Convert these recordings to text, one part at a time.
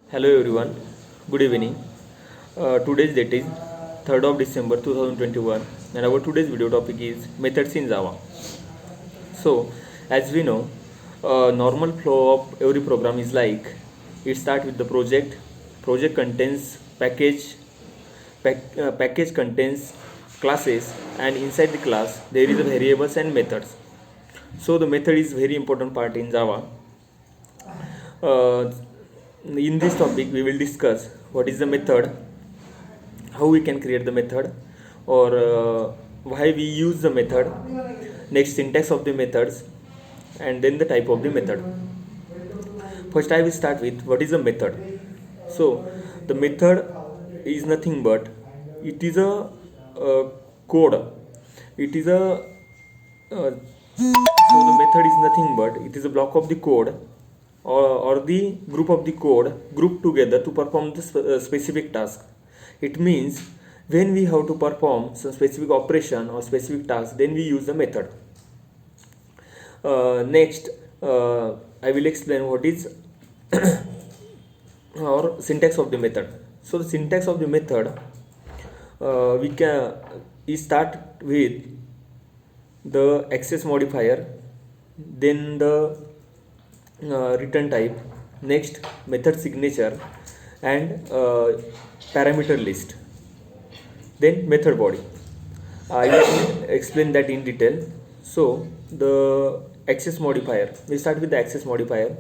Hello everyone, good evening. Today's date is 3rd of December 2021 and our today's video topic is methods in Java. So, as we know, normal flow of every program is like it starts with the project contains package contains classes, and inside the class there is a variables and methods. So the method is very important part in Java. uh, in this topic we will discuss what is the method, how we can create the method, or why we use the method, next syntax of the methods, and then the type of the method. First I will start with what is a method. So the method is nothing but it is a code. It is a so the method is nothing but it is a block of the code, or the group of the code grouped together to perform the specific task. It means when we have to perform some specific operation or specific task, then we use the method. Next, I will explain what is or syntax of the method. So the syntax of the method, we start with the access modifier, then the return type, next method signature, and parameter list, then method body. I will explain that in detail. So the access modifier, we start with the access modifier.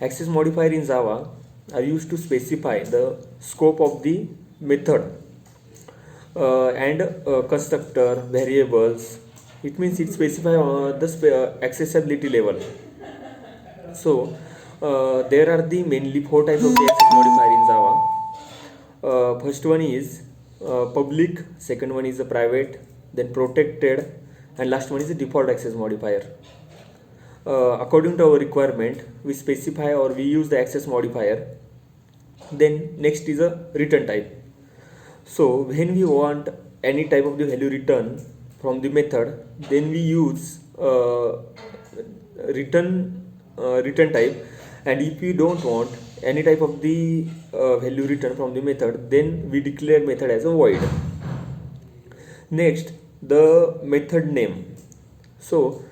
Access modifier in Java are used to specify the scope of the method, and constructor variables. It means it specify the accessibility level. So there are the mainly four types of the access modifier in Java. First one is public, second one is a private, then protected, and last one is the default access modifier. According to our requirement, we specify or we use the access modifier. Then next is a return type. So when we want any type of the value return from the method, then we use return type, and if we don't want any type of the value return from the method, then we declare method as a void. Next, the method name. So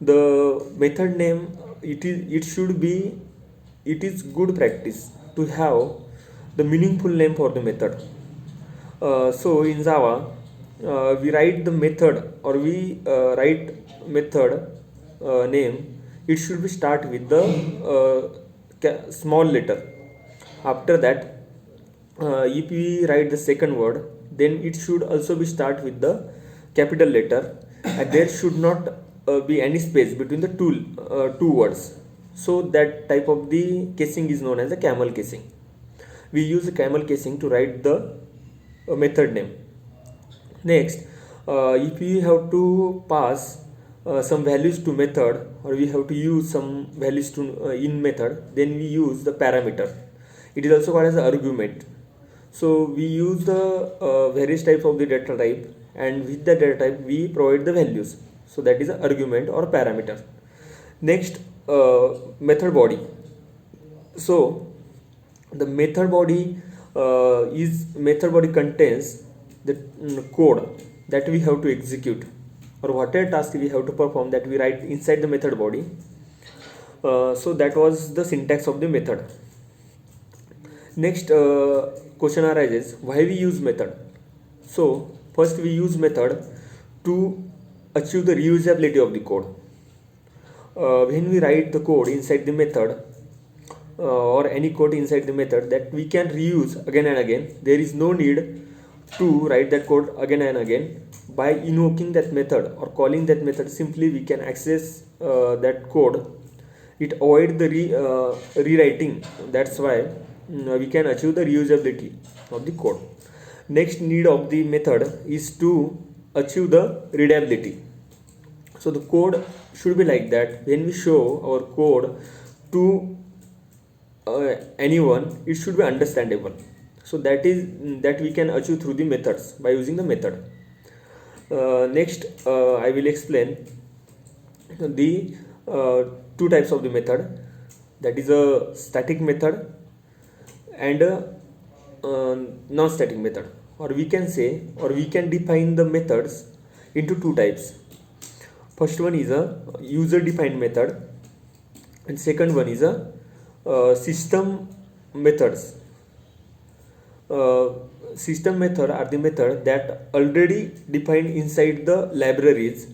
the method name, it is good practice to have the meaningful name for the method. So in Java, we write the method, or we write method name. It should be start with the small letter. After that, if we write the second word, then it should also be start with the capital letter, and there should not be any space between the two words. So that type of the casing is known as a camel casing. We use the camel casing to write the method name. Next, if we have to pass some values to method, or we have to use some values to in method, then we use the parameter. It is also called as argument. So we use the various types of the data type, and with the data type we provide the values. So that is an argument or parameter. Next, method body. So the method body contains the code that we have to execute, or whatever task we have to perform, that we write inside the method body. So that was the syntax of the method. Next, question arises, why we use method. So first, we use method to achieve the reusability of the code. When we write the code inside the method, or any code inside the method, that we can reuse again and again, there is no need to write that code again and again. By invoking that method or calling that method, simply we can access that code. It avoid the rewriting. That's why we can achieve the reusability of the code. Next need of the method is to achieve the readability. So the code should be like that. When we show our code to anyone, it should be understandable. So that we can achieve through the methods, by using the method. Next, I will explain the two types of the method, that is a static method and non-static method, or we can say, or we can define the methods into two types. First one is a user defined method, and second one is a system methods. System method are the method that already defined inside the libraries,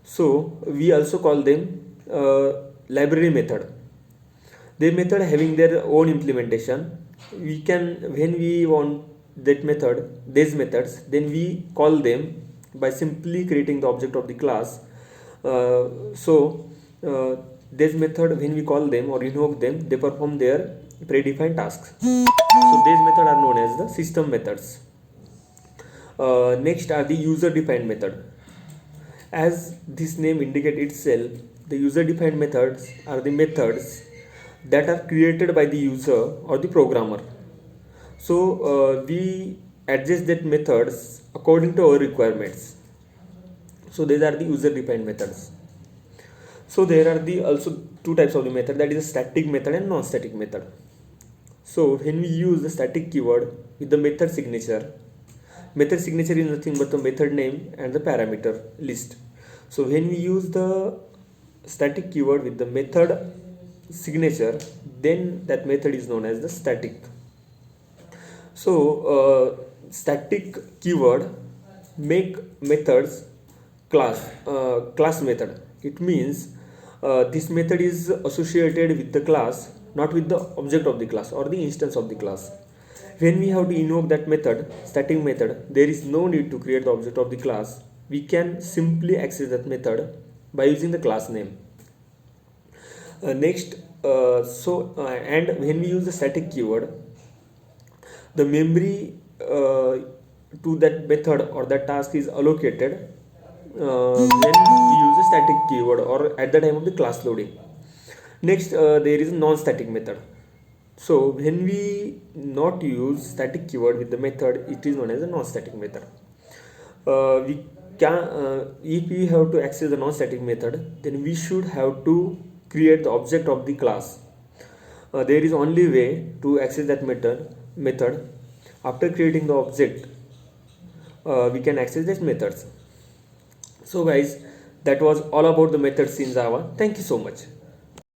so we also call them library method. They method having their own implementation. We can, when we want that method, these methods, then we call them by simply creating the object of the class. This method, when we call them or invoke them, they perform their predefined tasks. So these methods are known as the system methods. Next are the user defined method. As this name indicates itself, the user defined methods are the methods that are created by the user or the programmer. So we adjust that methods according to our requirements. So these are the user defined methods. So there are the also two types of the method, that is a static method and non-static method. So when we use the static keyword with the method signature is nothing but the method name and the parameter list. So when we use the static keyword with the method signature, then that method is known as the static. So static keyword make methods class method. It means this method is associated with the class, not with the object of the class or the instance of the class. When we have to invoke that method, static method, there is no need to create the object of the class. We can simply access that method by using the class name. Next, and when we use the static keyword, the memory to that method or that task is allocated when we use a static keyword or at the time of the class loading. Next, there is non-static method. So when we not use static keyword with the method, it is known as a non-static method. We can, if we have to access the non-static method, then we should have to create the object of the class. There is only way to access that method. After creating the object, we can access these methods. So guys, that was all about the methods in Java. Thank you so much.